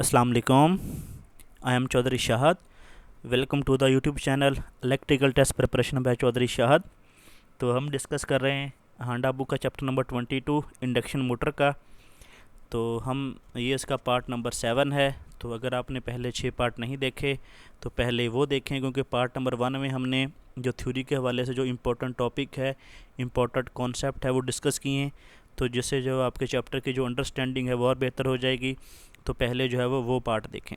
अस्सलाम वालेकुम। I am Chaudhary Shahad. Welcome to the YouTube channel electrical test preparation by Chaudhary Shahad. तो हम डिस्कस कर रहे हैं हांडा बुक का चैप्टर नंबर 22 इंडक्शन मोटर का। तो हम ये इसका पार्ट नंबर 7 है। तो अगर आपने पहले 6 पार्ट नहीं देखे तो पहले वो देखें, क्योंकि पार्ट नंबर 1 में हमने जो थ्योरी के हवाले से जो इम्पोर्टेंट टॉपिक है, इम्पोर्टेंट कॉन्सेप्ट है, वो डिस्कस किए हैं। तो जिससे जो आपके चैप्टर की जो अंडरस्टैंडिंग है वो और बेहतर हो जाएगी। तो पहले जो है वो पार्ट देखें।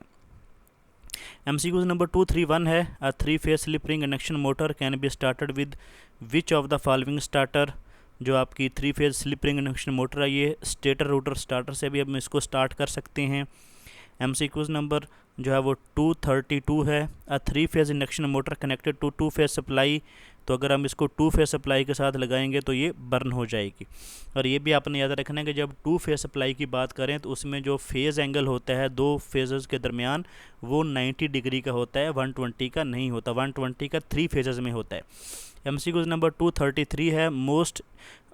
MCQ नंबर 231 है, a 3-phase slip ring induction motor can be started with which of the following starter. जो आपकी 3-phase slip ring induction motor है, ये स्टेटर रोटर स्टार्टर से भी हम इसको स्टार्ट कर सकते हैं। MCQ नंबर जो है वो 232 है, a 3-phase induction motor connected to 2-phase supply. तो अगर हम इसको 2-phase सप्लाई के साथ लगाएंगे तो ये बर्न हो जाएगी। और ये भी आपने याद रखना है कि जब 2-phase सप्लाई की बात करें तो उसमें जो फेज़ एंगल होता है दो फेजेस के दरमियान, वो 90 डिग्री का होता है, 120 का नहीं होता। 120 का 3 फेजेस में होता है। MCQ नंबर 233 है, most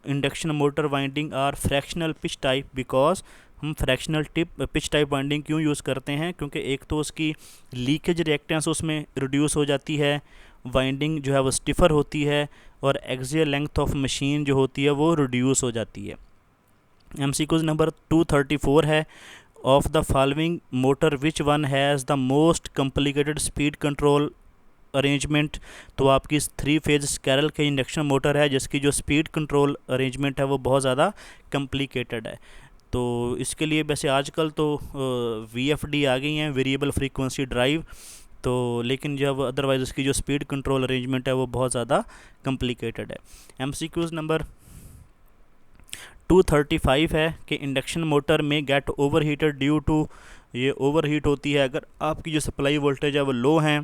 induction motor winding are fractional pitch type because. हम फ्रैक्शनल पिच टाइप वाइंडिंग क्यों यूज़ करते हैं? क्योंकि एक तो उसकी लीकेज रिएक्टेंस उसमें रिड्यूस हो जाती है, वाइंडिंग जो है वो स्टिफर होती है, और एक्सियल लेंथ ऑफ मशीन जो होती है वो रिड्यूस हो जाती है। MCQ नंबर 234 है, of the following motor which one has the most complicated speed control arrangement. तो आपकी 3-phase स्कैरल के इंडक्शन मोटर है जिसकी जो स्पीड कंट्रोल अरेंजमेंट है वो बहुत ज़्यादा कॉम्प्लिकेटेड है। तो इसके लिए वैसे आजकल तो VFD आ गई हैं, वेरिएबल फ्रीक्वेंसी ड्राइव। तो लेकिन जब अदरवाइज़ उसकी जो स्पीड कंट्रोल अरेंजमेंट है वो बहुत ज़्यादा कॉम्प्लिकेटेड है। MCQ नंबर 235 है कि इंडक्शन मोटर में get over heated due to. ये ओवर हीट होती है अगर आपकी जो सप्लाई वोल्टेज है वो लो है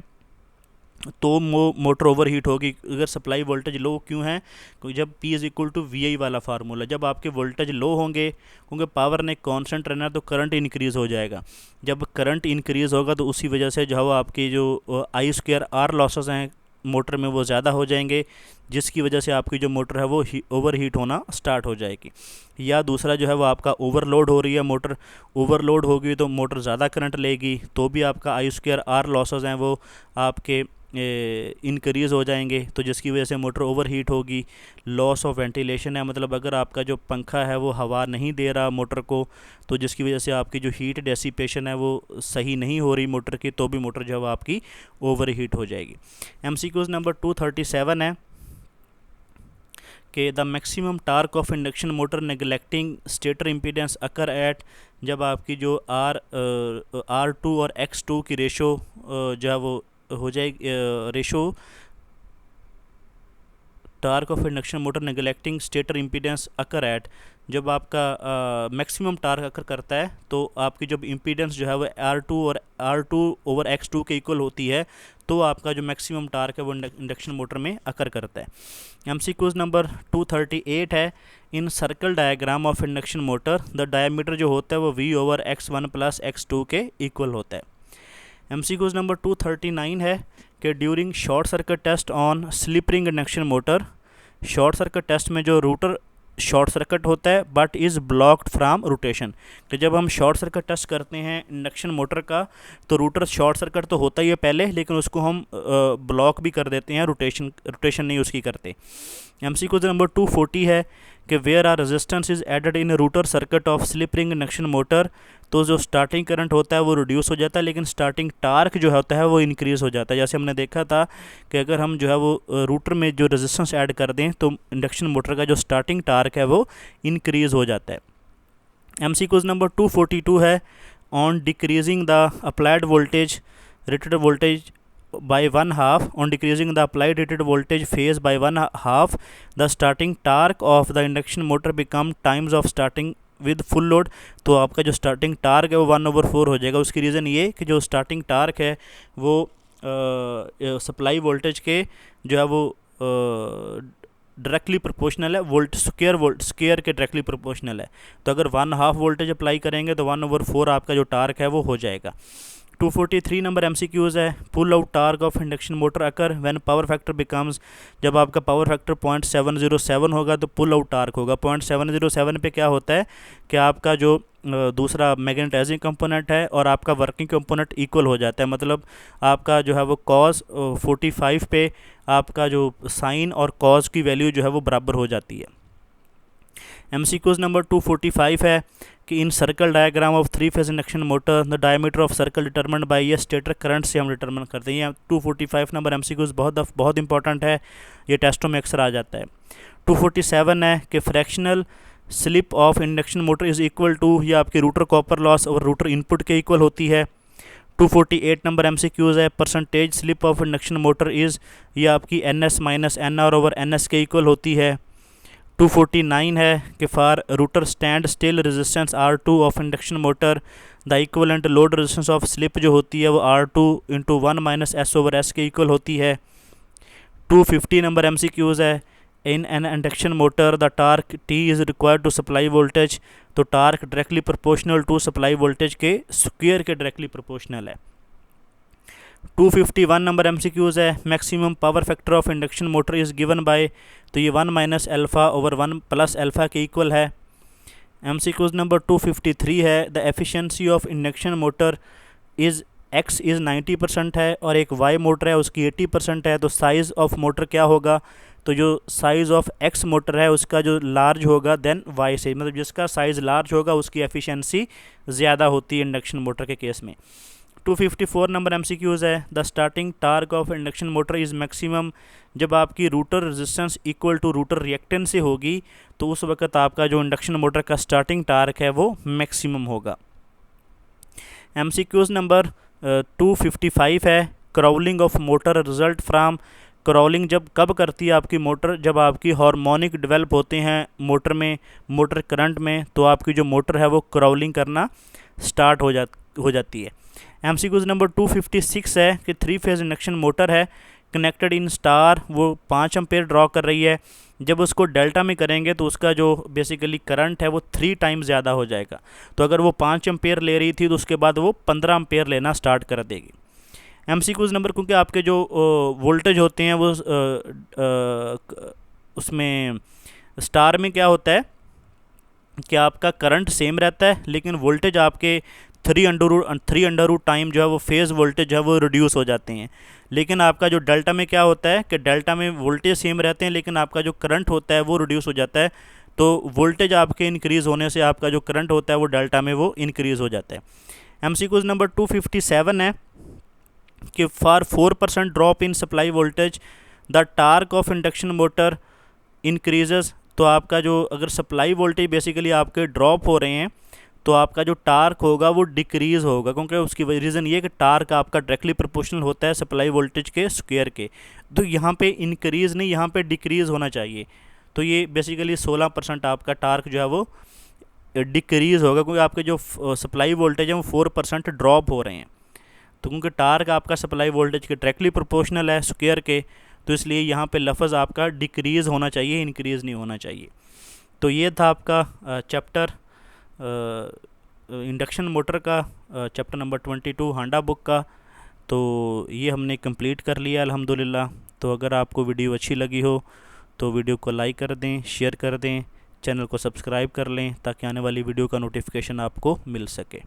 तो मोटर ओवर हीट होगी। अगर सप्लाई वोल्टेज लो क्यों है? क्योंकि जब P=VI वाला फार्मूला, जब आपके वोल्टेज लो होंगे, क्योंकि पावर ने कांस्टेंट रहना तो करंट इंक्रीज़ हो जाएगा। जब करंट इंक्रीज़ होगा तो उसी वजह से जो है आपकी जो I²R लॉसेस हैं मोटर में वो ज़्यादा हो जाएंगे, जिसकी वजह से आपकी जो मोटर है वो ओवर हीट होना स्टार्ट हो जाएगी। या दूसरा जो है वो आपका ओवरलोड हो रही है मोटर, ओवरलोड होगी तो मोटर ज़्यादा करंट लेगी, तो भी आपका I²R लॉसेस हैं वो आपके इंक्रीज़ हो जाएंगे, तो जिसकी वजह से मोटर ओवर हीट होगी। लॉस ऑफ वेंटिलेशन है, मतलब अगर आपका जो पंखा है वो हवा नहीं दे रहा मोटर को, तो जिसकी वजह से आपकी जो हीट डेसिपेशन है वो सही नहीं हो रही मोटर की, तो भी मोटर जो है आपकी ओवर हीट हो जाएगी। MCQ नंबर 237 है कि the maximum torque of induction motor neglecting stator impedance occur at. जब आपकी जो R2 और X2 की रेशो जो है वो हो जाएगी, ratio torque of induction motor neglecting stator impedance occur at, जब आपका मैक्सिमम टार्क अकर करता है तो आपकी जब इम्पीडेंस जो है वो R2/X2 के इक्वल होती है, तो आपका जो मैक्सिमम टार्क है वो इंडक्शन मोटर में अकर करता है। MCQ नंबर 238 है, in circle diagram of induction motor the diameter जो होता है वो V/X1 + X2 के इक्वल होता है। MCQ नंबर 239 है कि during short circuit test on slip ring induction motor. Short circuit test में जो रूटर शॉर्ट सर्किट होता है but is blocked from rotation. तो जब हम शॉर्ट सर्किट टेस्ट करते हैं इंडक्शन मोटर का तो रूटर शॉर्ट सर्किट तो होता ही है पहले, लेकिन उसको हम ब्लॉक भी कर देते हैं, रोटेशन नहीं उसकी करते। MCQ नंबर 240 है कि where are resistance is added in rotor circuit of slip ring induction motor. तो जो स्टार्टिंग करंट होता है वो रिड्यूस हो जाता है, लेकिन स्टार्टिंग टार्क जो होता है वो इंक्रीज़ हो जाता है। जैसे हमने देखा था कि अगर हम जो है वो रूटर में जो रेजिस्टेंस ऐड कर दें तो इंडक्शन मोटर का जो स्टार्टिंग टार्क है वो इंक्रीज़ हो जाता है। MCQ नंबर 242 है, on decreasing the applied voltage rated voltage by 1/2 on decreasing the applied rated voltage phase by 1/2 the starting torque of the induction motor become times of starting with full load। तो आपका जो starting torque है वो 1/4 हो जाएगा। उसकी reason ये कि जो स्टार्टिंग टार्क है वो सप्लाई वोल्टेज के जो है वो डायरेक्टली प्रोपोर्शनल है, स्क्वायर के डायरेक्टली प्रोपोर्शनल है। तो अगर 1/2 वोल्टेज अप्लाई करेंगे तो 1/4 आपका जो टार्क है वो हो जाएगा। 243 नंबर MCQs है, pull out torque of induction motor occur when power factor becomes, जब आपका पावर फैक्टर 0.707 होगा तो पुल आउट टार्क होगा। 0.707 पे क्या होता है कि आपका जो दूसरा मैग्नेटाइजिंग कंपोनेंट है और आपका वर्किंग कंपोनेंट इक्वल हो जाता है, मतलब आपका जो है वो cos 45 पे आपका जो साइन और cos की वैल्यू जो है वो बराबर हो जाती है। MCQs नंबर 245 है कि in circle diagram of 3 phase induction motor the diameter of circle determined by ये स्टेटर करंट से हम डिटरमिन करते हैं। 245 नंबर MCQs बहुत इंपॉर्टेंट है, ये टेस्टों में अक्सर आ जाता है। 247 है कि fractional slip of induction motor is equal to, ये आपके रूटर कॉपर लॉस और रूटर इनपुट के इक्वल होती है। 248 नंबर MCQs है percentage slip of induction motor is, ये आपकी NS minus NR over NS के इक्वल होती है। 249 है कि for rotor stand still resistance R2 of induction motor the equivalent load resistance of slip जो होती है वो R2 into 1 minus S over S के इक्वल होती है। 250 नंबर MCQs है in an induction motor the torque T is required to supply voltage, तो torque directly proportional to supply voltage के स्क्वायर के डायरेक्टली प्रोपोर्शनल है। 251 नंबर MCQs है maximum power factor of induction motor is given by, तो ये 1 minus alpha over 1 plus alpha के equal है। MCQs number 253 है the efficiency of induction motor is X is 90% है और एक Y मोटर है उसकी 80% है, तो साइज़ ऑफ मोटर क्या होगा, तो जो साइज़ ऑफ X मोटर है उसका जो लार्ज होगा देन Y से, मतलब जिसका साइज़ लार्ज होगा उसकी एफिशिएंसी ज़्यादा होती है इंडक्शन मोटर के केस में। 254 नंबर MCQs है the starting torque of induction motor is maximum, जब आपकी rotor resistance equal to rotor reactance से होगी तो उस वक्त आपका जो इंडक्शन मोटर का स्टार्टिंग टार्क है वो मैक्सिमम होगा। MCQs नंबर 255 है crawling of motor result from, crawling जब कब करती है आपकी मोटर, जब आपकी हार्मोनिक डेवलप होते हैं मोटर में, मोटर करंट में, तो आपकी जो मोटर है वो क्रॉलिंग करना स्टार्ट हो जाती है। MCQs नंबर 256 है कि 3 फेज इंडक्शन मोटर है कनेक्टेड इन स्टार, वो 5 एम्पेयर ड्रॉ कर रही है, जब उसको डेल्टा में करेंगे तो उसका जो बेसिकली करंट है वो 3 टाइम्स ज़्यादा हो जाएगा। तो अगर वो 5 एम्पेयर ले रही थी तो उसके बाद वो 15 एम्पेयर लेना स्टार्ट कर देगी। MCQs नंबर, क्योंकि आपके जो वोल्टेज होते हैं वो उसमें स्टार में क्या होता है कि आपका करंट सेम रहता है लेकिन वोल्टेज आपके 3 टाइम जो है वो फेज़ वोल्टेज है वो रिड्यूस हो जाते हैं। लेकिन आपका जो डेल्टा में क्या होता है कि डेल्टा में वोल्टेज सेम रहते हैं लेकिन आपका जो करंट होता है वो रिड्यूस हो जाता है, तो वोल्टेज आपके इंक्रीज़ होने से आपका जो करंट होता है वो डेल्टा में वो इंक्रीज़ हो जाता है। MCQs नंबर 257 है कि for 4% drop in supply voltage the torque of induction motor increases, तो आपका जो अगर सप्लाई वोल्टेज बेसिकली आपके ड्रॉप हो रहे हैं तो आपका जो टार्क होगा वो डिक्रीज़ होगा, क्योंकि उसकी रीज़न ये कि टार्क आपका डायरेक्टली प्रोपोर्शनल होता है सप्लाई वोल्टेज के स्क्वायर के, तो यहाँ पे इंक्रीज़ नहीं यहाँ पे डिक्रीज़ होना चाहिए। तो ये बेसिकली 16% आपका टार्क जो है वो डिक्रीज़ होगा, क्योंकि आपके जो सप्लाई वोल्टेज है वो 4% ड्रॉप हो रहे हैं। तो क्योंकि टार्क आपका सप्लाई वोल्टेज के डायरेक्टली प्रोपोर्शनल है स्क्वायर के, तो इसलिए यहाँ पे लफ्ज़ आपका डिक्रीज़ होना चाहिए, इंक्रीज़ नहीं होना चाहिए। तो ये था आपका चैप्टर इंडक्शन मोटर का, चैप्टर नंबर 22 हांडा बुक का। तो ये हमने कंप्लीट कर लिया अल्हम्दुलिल्लाह। तो अगर आपको वीडियो अच्छी लगी हो तो वीडियो को लाइक कर दें, शेयर कर दें, चैनल को सब्सक्राइब कर लें ताकि आने वाली वीडियो का नोटिफिकेशन आपको मिल सके।